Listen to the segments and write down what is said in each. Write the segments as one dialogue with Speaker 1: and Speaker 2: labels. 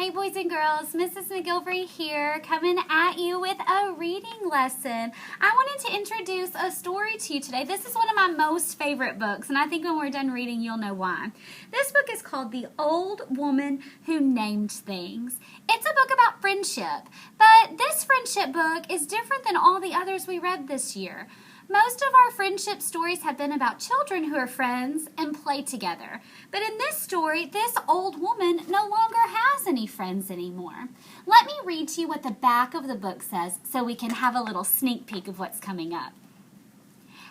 Speaker 1: Hey boys and girls, Mrs. McGilvery here, coming at you with a reading lesson. I wanted to introduce a story to you today. This is one of my most favorite books, and I think when we're done reading, you'll know why. This book is called The Old Woman Who Named Things. It's a book about friendship, but this friendship book is different than all the others we read this year. Most of our friendship stories have been about children who are friends and play together. But in this story, this old woman no longer has any friends anymore. Let me read to you what the back of the book says so we can have a little sneak peek of what's coming up.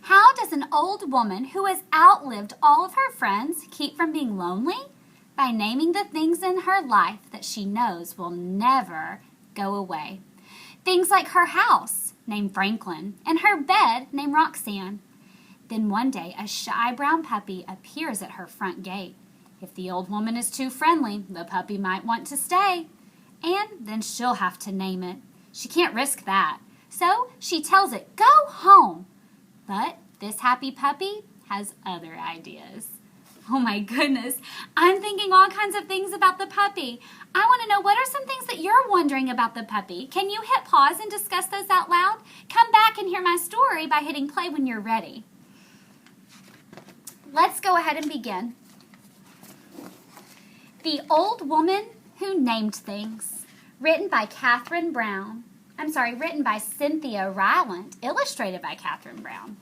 Speaker 1: How does an old woman who has outlived all of her friends keep from being lonely? By naming the things in her life that she knows will never go away. Things like her house, named Franklin, and her bed, named Roxanne. Then one day, a shy brown puppy appears at her front gate. If the old woman is too friendly, the puppy might want to stay. And then she'll have to name it. She can't risk that. So she tells it, "Go home." But this happy puppy has other ideas. Oh my goodness, I'm thinking all kinds of things about the puppy. I want to know, what are some things that you're wondering about the puppy? Can you hit pause and discuss those out loud? Come back and hear my story by hitting play when you're ready. Let's go ahead and begin. The Old Woman Who Named Things, written by Cynthia Ryland, illustrated by Catherine Brown.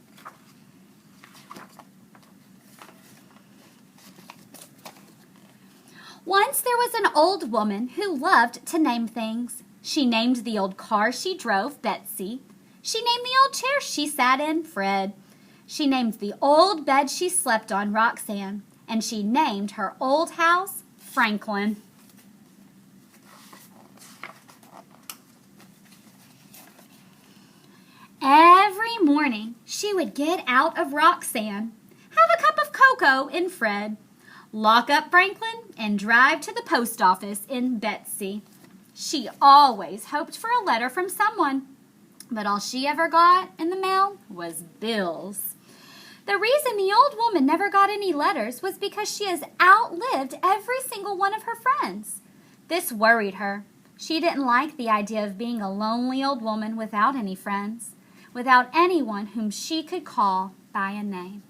Speaker 1: Once there was an old woman who loved to name things. She named the old car she drove Betsy. She named the old chair she sat in Fred. She named the old bed she slept on Roxanne. And she named her old house Franklin. Every morning she would get out of Roxanne, have a cup of cocoa in Fred, lock up Franklin, and drive to the post office in Betsy. She always hoped for a letter from someone, but all she ever got in the mail was bills. The reason the old woman never got any letters was because she has outlived every single one of her friends. This worried her. She didn't like the idea of being a lonely old woman without any friends, without anyone whom she could call by a name.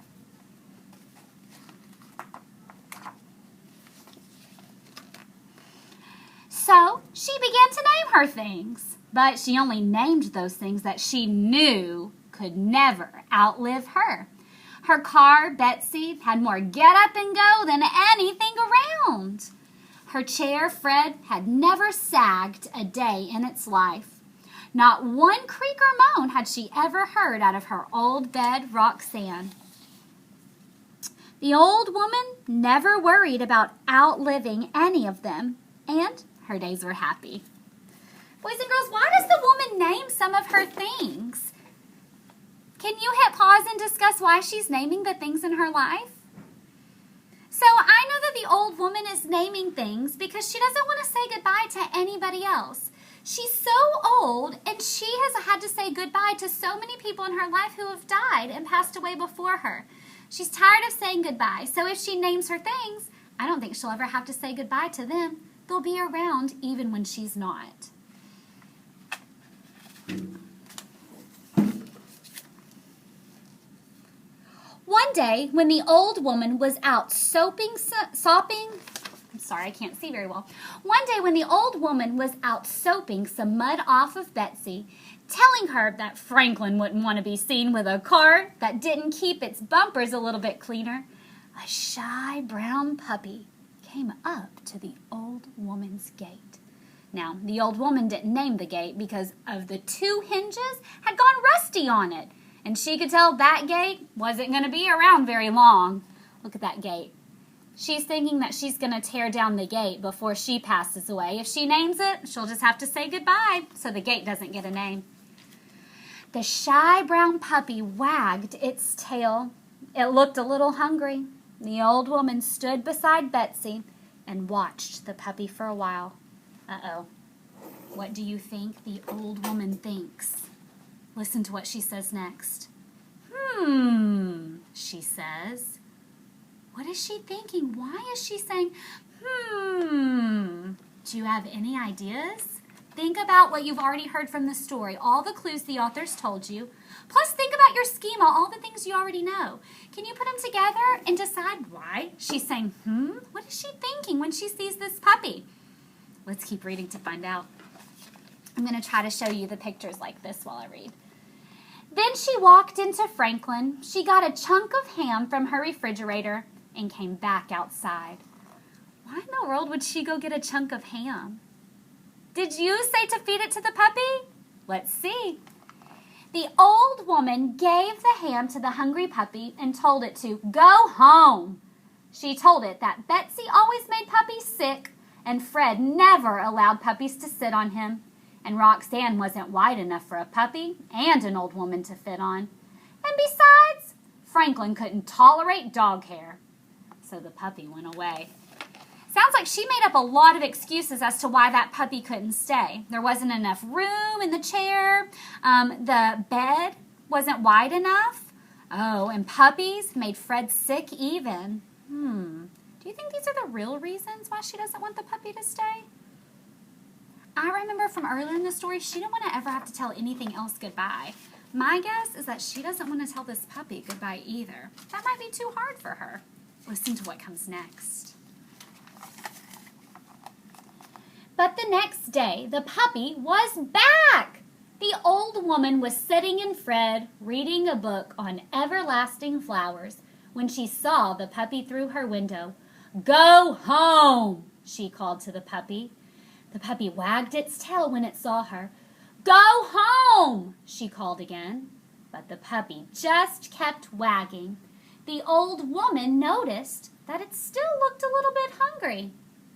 Speaker 1: So she began to name her things, but she only named those things that she knew could never outlive her. Her car, Betsy, had more get up and go than anything around. Her chair, Fred, had never sagged a day in its life. Not one creak or moan had she ever heard out of her old bed, Roxanne. The old woman never worried about outliving any of them, and her days were happy. Boys and girls, why does the woman name some of her things? Can you hit pause and discuss why she's naming the things in her life? So I know that the old woman is naming things because she doesn't want to say goodbye to anybody else. She's so old, and she has had to say goodbye to so many people in her life who have died and passed away before her. She's tired of saying goodbye, so if she names her things, I don't think she'll ever have to say goodbye to them. They'll be around even when she's not. One day, when the old woman was out sopping some mud off of Betsy, telling her that Franklin wouldn't want to be seen with a car that didn't keep its bumpers a little bit cleaner, a shy brown puppy came up to the old woman's gate. Now, the old woman didn't name the gate because of the two hinges had gone rusty on it, and she could tell that gate wasn't going to be around very long. Look at that gate. She's thinking that she's going to tear down the gate before she passes away. If she names it, she'll just have to say goodbye so the gate doesn't get a name. The shy brown puppy wagged its tail. It looked a little hungry. The old woman stood beside Betsy and watched the puppy for a while. Uh-oh. What do you think the old woman thinks? Listen to what she says next. She says. What is she thinking? Why is she saying, Do you have any ideas? Think about what you've already heard from the story, all the clues the authors told you. Plus, think about your schema, all the things you already know. Can you put them together and decide why she's saying, What is she thinking when she sees this puppy? Let's keep reading to find out. I'm going to try to show you the pictures like this while I read. Then she walked into Franklin. She got a chunk of ham from her refrigerator and came back outside. Why in the world would she go get a chunk of ham? Did you say to feed it to the puppy? Let's see. The old woman gave the ham to the hungry puppy and told it to go home. She told it that Betsy always made puppies sick and Fred never allowed puppies to sit on him. And Roxanne wasn't wide enough for a puppy and an old woman to fit on. And besides, Franklin couldn't tolerate dog hair. So the puppy went away. Sounds like she made up a lot of excuses as to why that puppy couldn't stay. There wasn't enough room in the chair. The bed wasn't wide enough. Oh, and puppies made Fred sick even. Do you think these are the real reasons why she doesn't want the puppy to stay? I remember from earlier in the story, she didn't want to ever have to tell anything else goodbye. My guess is that she doesn't want to tell this puppy goodbye either. That might be too hard for her. Listen to what comes next. But the next day, the puppy was back. The old woman was sitting in Fred, reading a book on everlasting flowers, when she saw the puppy through her window. Go home, she called to the puppy. The puppy wagged its tail when it saw her. Go home, she called again. But the puppy just kept wagging. The old woman noticed that it still looked a little bit hungry.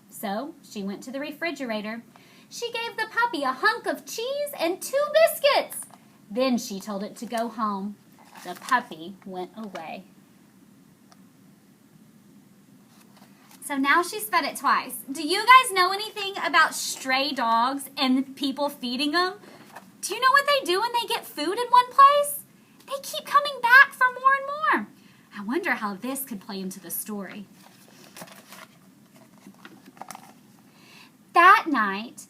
Speaker 1: So she went to the refrigerator. She gave the puppy a hunk of cheese and 2 biscuits. Then she told it to go home. The puppy went away. So now she's fed it twice. Do you guys know anything about stray dogs and people feeding them? Do you know what they do when they get food in one place? They keep coming back for more and more. I wonder how this could play into the story. That night,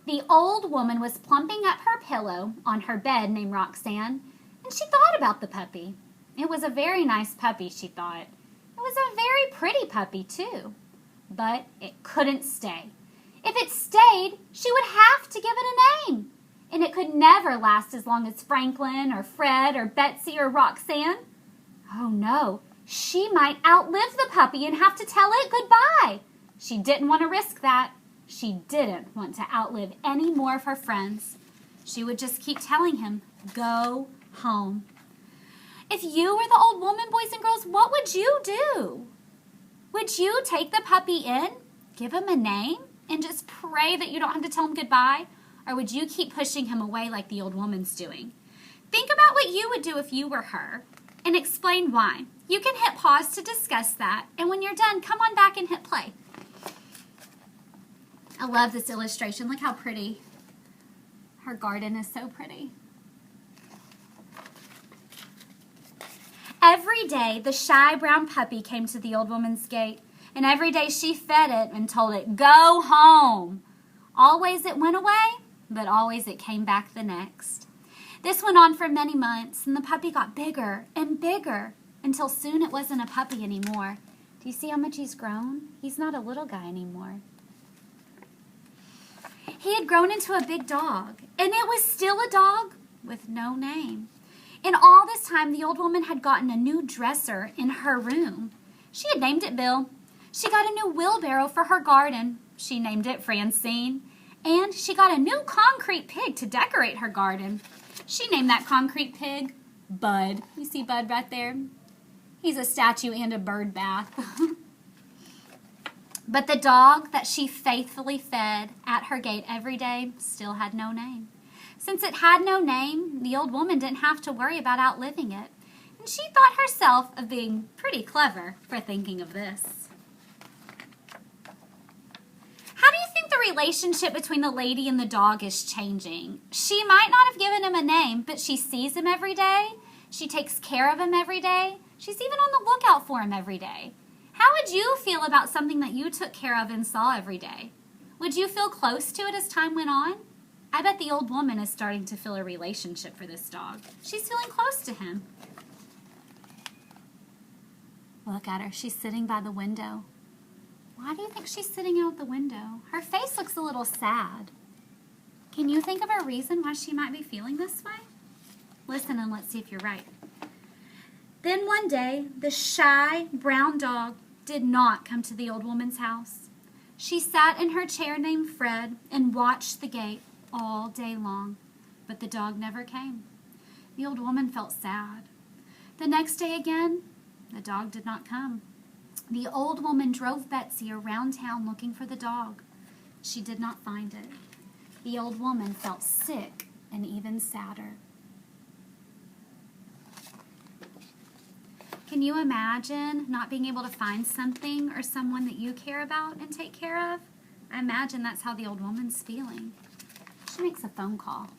Speaker 1: the old woman was plumping up her pillow on her bed named Roxanne, and she thought about the puppy. It was a very nice puppy, she thought. It was a very pretty puppy, too. But it couldn't stay. If it stayed, she would have to give it a name. And it could never last as long as Franklin or Fred or Betsy or Roxanne. Oh, no. She might outlive the puppy and have to tell it goodbye. She didn't want to risk that. She didn't want to outlive any more of her friends. She would just keep telling him, go home. If you were the old woman, boys and girls, what would you do? Would you take the puppy in, give him a name, and just pray that you don't have to tell him goodbye? Or would you keep pushing him away like the old woman's doing? Think about what you would do if you were her and explain why. You can hit pause to discuss that, and when you're done, come on back and hit play. I love this illustration. Look how pretty. Her garden is so pretty. Every day, the shy brown puppy came to the old woman's gate, and every day she fed it and told it, go home. Always it went away, but always it came back the next. This went on for many months, and the puppy got bigger and bigger, until soon it wasn't a puppy anymore. Do you see how much he's grown? He's not a little guy anymore. He had grown into a big dog, and it was still a dog with no name. In all this time, the old woman had gotten a new dresser in her room. She had named it Bill. She got a new wheelbarrow for her garden. She named it Francine. And she got a new concrete pig to decorate her garden. She named that concrete pig Bud. You see Bud right there? He's a statue and a bird bath. But the dog that she faithfully fed at her gate every day still had no name. Since it had no name, the old woman didn't have to worry about outliving it. And she thought herself of being pretty clever for thinking of this. How do you think the relationship between the lady and the dog is changing? She might not have given him a name, but she sees him every day. She takes care of him every day. She's even on the lookout for him every day. How would you feel about something that you took care of and saw every day? Would you feel close to it as time went on? I bet the old woman is starting to feel a relationship for this dog. She's feeling close to him. Look at her. She's sitting by the window. Why do you think she's sitting out the window? Her face looks a little sad. Can you think of a reason why she might be feeling this way? Listen and let's see if you're right. Then one day, the shy brown dog did not come to the old woman's house. She sat in her chair named Fred and watched the gate all day long, but the dog never came. The old woman felt sad. The next day again, the dog did not come. The old woman drove Betsy around town looking for the dog. She did not find it. The old woman felt sick and even sadder. Can you imagine not being able to find something or someone that you care about and take care of? I imagine that's how the old woman's feeling. She makes a phone call.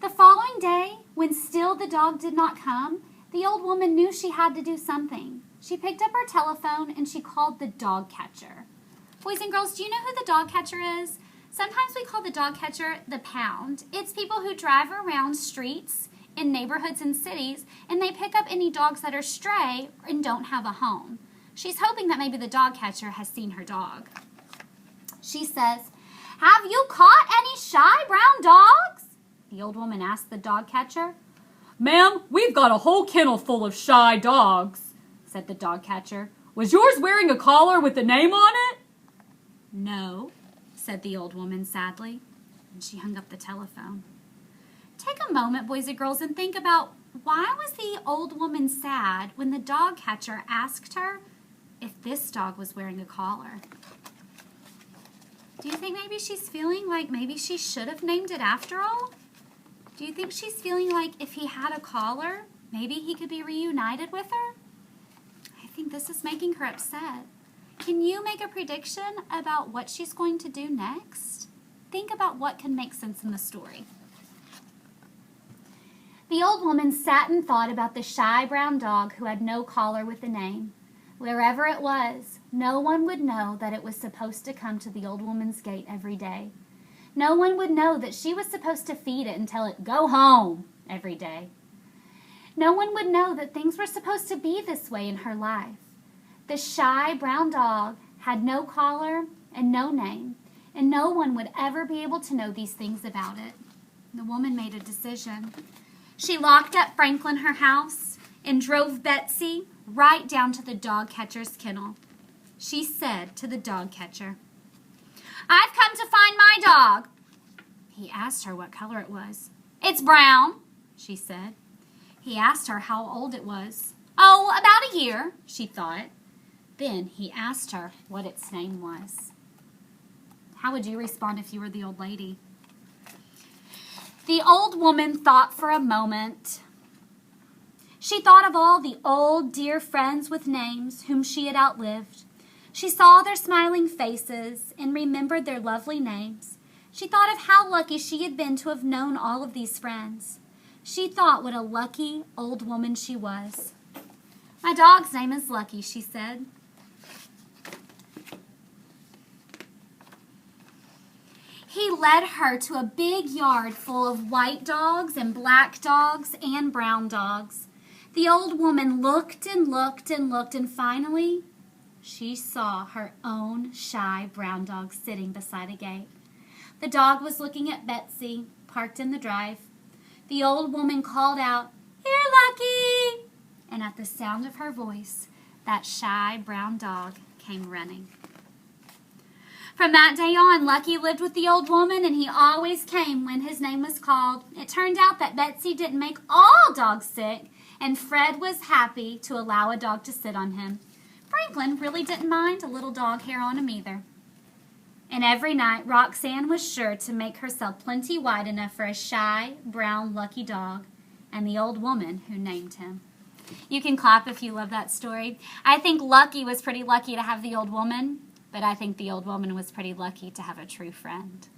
Speaker 1: The following day, when still the dog did not come, the old woman knew she had to do something. She picked up her telephone and she called the dog catcher. Boys and girls, do you know who the dog catcher is? Sometimes we call the dog catcher the pound. It's people who drive around streets in neighborhoods and cities, and they pick up any dogs that are stray and don't have a home. She's hoping that maybe the dog catcher has seen her dog. She says, "Have you caught any shy brown dogs?" The old woman asked the dog catcher.
Speaker 2: "Ma'am, we've got a whole kennel full of shy dogs," said the dog catcher. "Was yours wearing a collar with a name on it?"
Speaker 1: "No," said the old woman sadly, and she hung up the telephone. Take a moment, boys and girls, and think about why was the old woman sad when the dog catcher asked her if this dog was wearing a collar? Do you think maybe she's feeling like maybe she should have named it after all? Do you think she's feeling like if he had a collar, maybe he could be reunited with her? I think this is making her upset. Can you make a prediction about what she's going to do next? Think about what can make sense in the story. The old woman sat and thought about the shy brown dog who had no collar with a name. Wherever it was, no one would know that it was supposed to come to the old woman's gate every day. No one would know that she was supposed to feed it and tell it, "Go home," every day. No one would know that things were supposed to be this way in her life. The shy brown dog had no collar and no name, and no one would ever be able to know these things about it. The woman made a decision. She locked up Franklin, her house, and drove Betsy right down to the dog catcher's kennel. She said to the dog catcher, "I've come to find my dog." He asked her what color it was. "It's brown," she said. He asked her how old it was. "Oh, about a year," she thought. Then he asked her what its name was. How would you respond if you were the old lady? The old woman thought for a moment. She thought of all the old dear friends with names whom she had outlived. She saw their smiling faces and remembered their lovely names. She thought of how lucky she had been to have known all of these friends. She thought what a lucky old woman she was. "My dog's name is Lucky," she said. He led her to a big yard full of white dogs and black dogs and brown dogs. The old woman looked and looked and looked, and finally she saw her own shy brown dog sitting beside a gate. The dog was looking at Betsy, parked in the drive. The old woman called out, "Here, Lucky!" And at the sound of her voice, that shy brown dog came running. From that day on, Lucky lived with the old woman, and he always came when his name was called. It turned out that Betsy didn't make all dogs sick, and Fred was happy to allow a dog to sit on him. Franklin really didn't mind a little dog hair on him either. And every night, Roxanne was sure to make herself plenty wide enough for a shy, brown, lucky dog, and the old woman who named him. You can clap if you love that story. I think Lucky was pretty lucky to have the old woman, but I think the old woman was pretty lucky to have a true friend.